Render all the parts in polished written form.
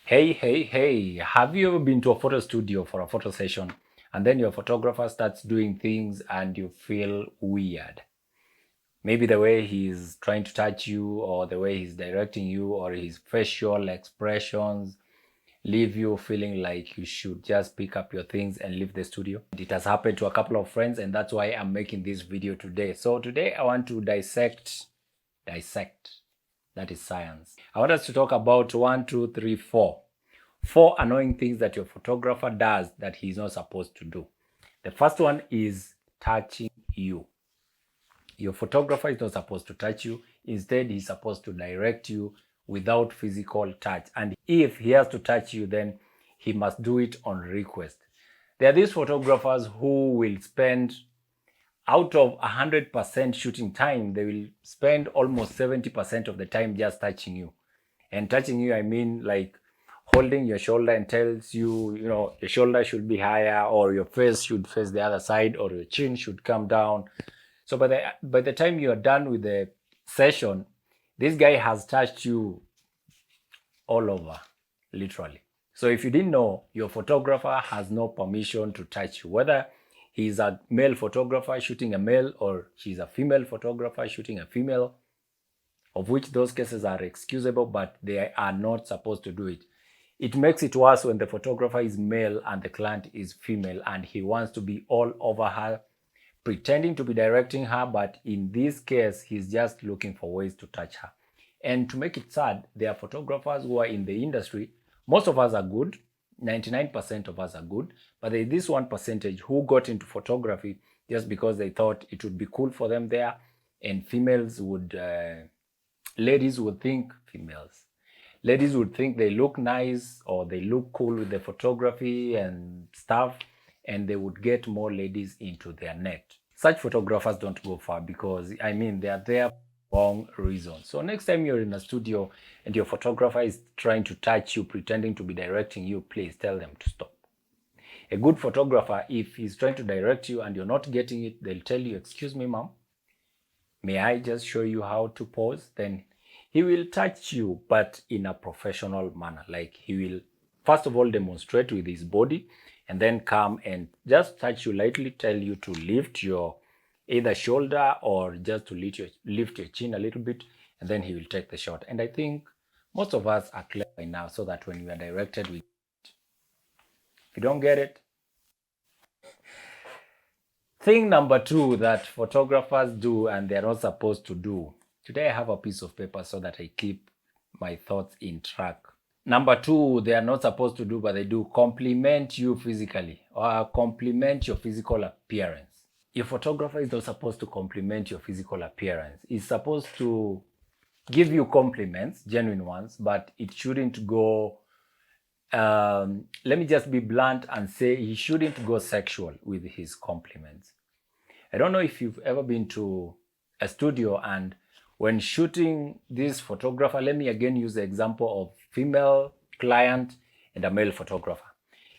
Hey, have you ever been to a photo studio for a photo session and then your photographer starts doing things and you feel weird? Maybe the way he's trying to touch you, or the way he's directing you, or his facial expressions leave you feeling like you should just pick up your things and leave the studio. It has happened to a couple of friends, and that's why I'm making this video today. So today I want to dissect. That is science. I want us to talk about four annoying things that your photographer does that he's not supposed to do. The first one is touching you. Your photographer is not supposed to touch you. Instead, he's supposed to direct you without physical touch. And if he has to touch you, then he must do it on request. There are these photographers who will spend, out of 100% shooting time, they will spend almost 70% of the time just touching you. And touching you, I mean like holding your shoulder and tells you, your shoulder should be higher, or your face should face the other side, or your chin should come down. So by the time you are done with the session, this guy has touched you all over, literally. So if you didn't know, your photographer has no permission to touch you, whether he's a male photographer shooting a male or she's a female photographer shooting a female, of which those cases are excusable, but they are not supposed to do it. It makes it worse when the photographer is male and the client is female and he wants to be all over her, pretending to be directing her, but in this case, he's just looking for ways to touch her. And to make it sad, there are photographers who are in the industry. Most of us are good, 99% of us are good, but there is this 1% who got into photography just because they thought it would be cool for them there, and ladies would think they look nice or they look cool with the photography and stuff, and they would get more ladies into their net. Such photographers don't go far because, they are there for wrong reasons. So next time you're in a studio and your photographer is trying to touch you, pretending to be directing you, please tell them to stop. A good photographer, if he's trying to direct you and you're not getting it, they'll tell you, "Excuse me, ma'am, may I just show you how to pose?" Then he will touch you, but in a professional manner. Like, he will first of all demonstrate with his body and then come and just touch you lightly, tell you to lift your either shoulder or just to lift your chin a little bit, and then he will take the shot. And I think most of us are clear by now, so that when we are directed, if you don't get it. Thing number two that photographers do and they're not supposed to do. Today I have a piece of paper so that I keep my thoughts in track. Number two, they are not supposed to do, but they do: compliment you physically or compliment your physical appearance. Your photographer is not supposed to compliment your physical appearance. He's supposed to give you compliments, genuine ones, but it shouldn't go, let me just be blunt and say, he shouldn't go sexual with his compliments. I don't know if you've ever been to a studio and when shooting this photographer, let me again use the example of female client and a male photographer.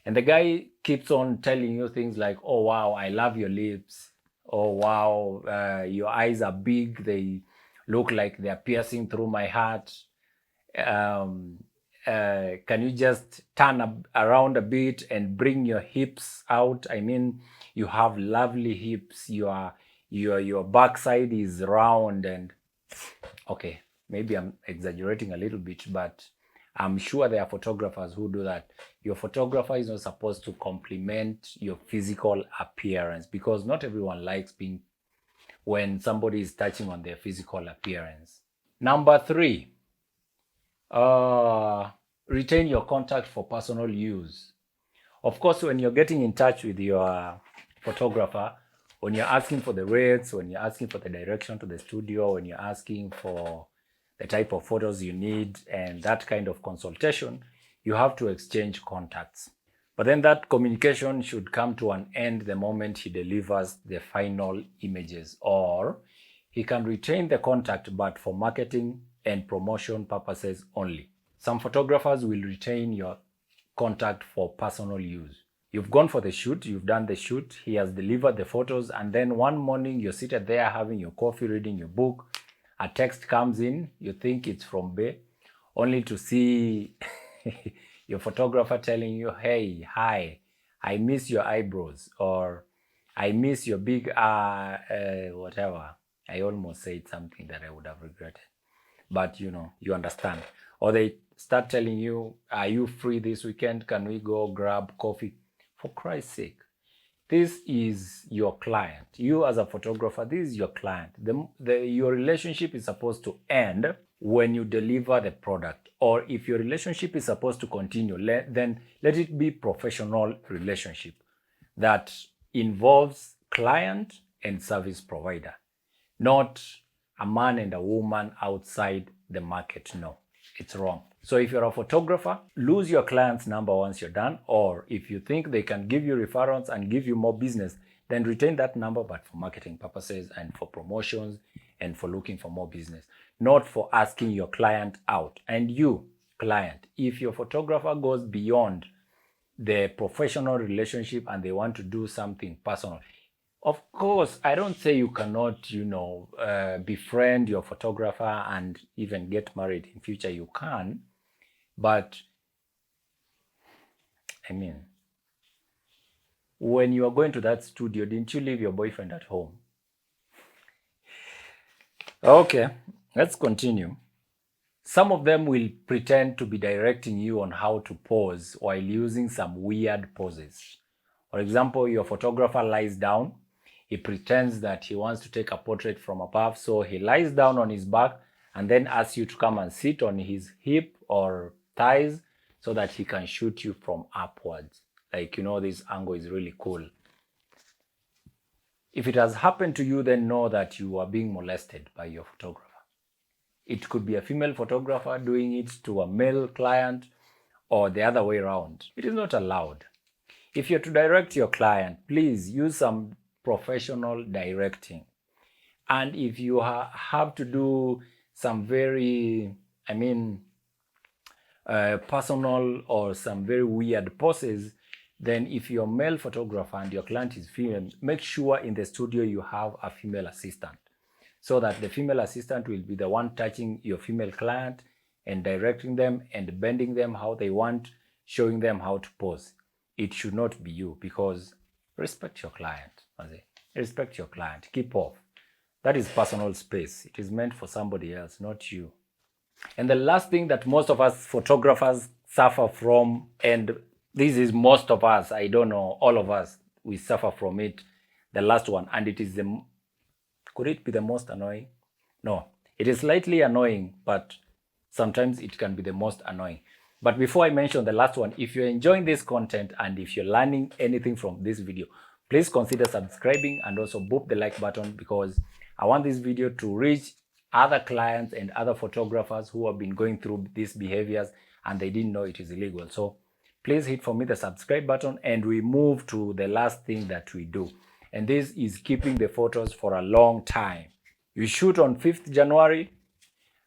And the guy keeps on telling you things like, "Oh, wow, I love your lips. Oh, wow, your eyes are big. They look like they're piercing through my heart. Can you just turn around a bit and bring your hips out? You have lovely hips. Your backside is round." And okay, maybe I'm exaggerating a little bit, but I'm sure there are photographers who do that. Your photographer is not supposed to compliment your physical appearance, because not everyone likes when somebody is touching on their physical appearance. Number three, retain your contact for personal use. Of course, when you're getting in touch with your photographer, when you're asking for the rates, when you're asking for the direction to the studio, when you're asking for the type of photos you need and that kind of consultation, you have to exchange contacts. But then that communication should come to an end the moment he delivers the final images, or he can retain the contact, but for marketing and promotion purposes only. Some photographers will retain your contact for personal use. You've gone for the shoot, you've done the shoot, he has delivered the photos, and then one morning you're seated there having your coffee, reading your book, a text comes in, you think it's from Bay, only to see Your photographer telling you, hey, hi, I miss your eyebrows, or I miss your big, whatever. I almost said something that I would have regretted. But you understand. Or they start telling you, are you free this weekend? Can we go grab coffee? For Christ's sake, this is your client. You as a photographer, this is your client. Your relationship is supposed to end when you deliver the product. Or if your relationship is supposed to continue, then let it be professional relationship that involves client and service provider, not a man and a woman outside the market. No, it's wrong. So if you're a photographer, lose your client's number once you're done, or if you think they can give you referrals and give you more business, then retain that number, but for marketing purposes and for promotions and for looking for more business, not for asking your client out. And you, client, if your photographer goes beyond the professional relationship and they want to do something personal, of course, I don't say you cannot, befriend your photographer and even get married in future. You can, but I mean, when you are going to that studio, didn't you leave your boyfriend at home? Okay, let's continue. Some of them will pretend to be directing you on how to pose while using some weird poses. For example, your photographer lies down. He pretends that he wants to take a portrait from above, so he lies down on his back and then asks you to come and sit on his hip or thighs so that he can shoot you from upwards. Like, this angle is really cool. If it has happened to you, then know that you are being molested by your photographer. It could be a female photographer doing it to a male client or the other way around. It is not allowed. If you're to direct your client, please use some professional directing. And if you have to do some very, personal or some very weird poses, then if you're a male photographer and your client is female, make sure in the studio you have a female assistant, so that the female assistant will be the one touching your female client and directing them and bending them how they want, showing them how to pose. It should not be you, because respect your client. Respect your client. Keep off. That is personal space. It is meant for somebody else, not you. And the last thing that most of us photographers suffer from, and this is most of us, I don't know, all of us, we suffer from it. The last one, and it is could it be the most annoying? No, it is slightly annoying, but sometimes it can be the most annoying. But before I mention the last one, if you're enjoying this content and if you're learning anything from this video, please consider subscribing and also boop the like button, because I want this video to reach other clients and other photographers who have been going through these behaviors and they didn't know it is illegal. So please hit for me the subscribe button, and we move to the last thing that we do. And this is keeping the photos for a long time. You shoot on 5th January.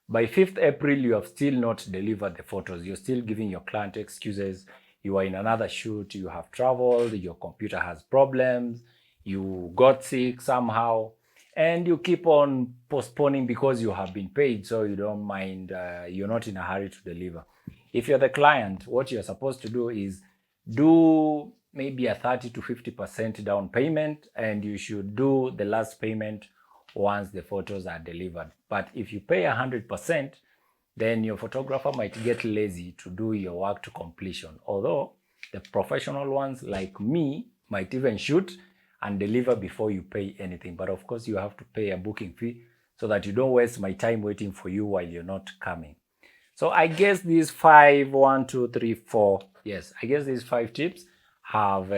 By 5th April, you have still not delivered the photos. You're still giving your client excuses. You are in another shoot, you have traveled, your computer has problems, you got sick somehow, and you keep on postponing because you have been paid, so you don't mind, you're not in a hurry to deliver. If you're the client, what you're supposed to do is do maybe a 30 to 50% down payment, and you should do the last payment once the photos are delivered. But if you pay 100%, then your photographer might get lazy to do your work to completion. Although the professional ones like me might even shoot and deliver before you pay anything. But of course, you have to pay a booking fee so that you don't waste my time waiting for you while you're not coming. So I guess these 5, 1, 2, 3, 4, yes, I guess these 5 tips have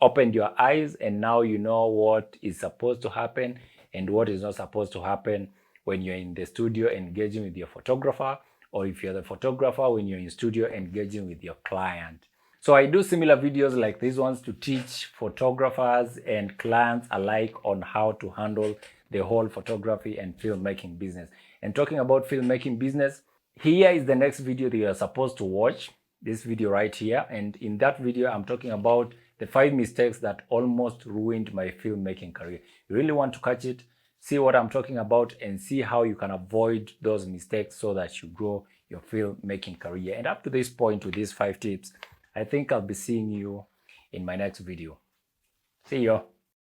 opened your eyes, and now you know what is supposed to happen and what is not supposed to happen when you're in the studio engaging with your photographer, or if you're the photographer when you're in studio engaging with your client. So I do similar videos like these ones to teach photographers and clients alike on how to handle the whole photography and filmmaking business. And talking about filmmaking business, here is the next video that you're supposed to watch, this video right here. And in that video, I'm talking about the 5 mistakes that almost ruined my filmmaking career. You really want to catch it, see what I'm talking about, and see how you can avoid those mistakes so that you grow your filmmaking career. And up to this point, with these 5 tips, I think I'll be seeing you in my next video. See you.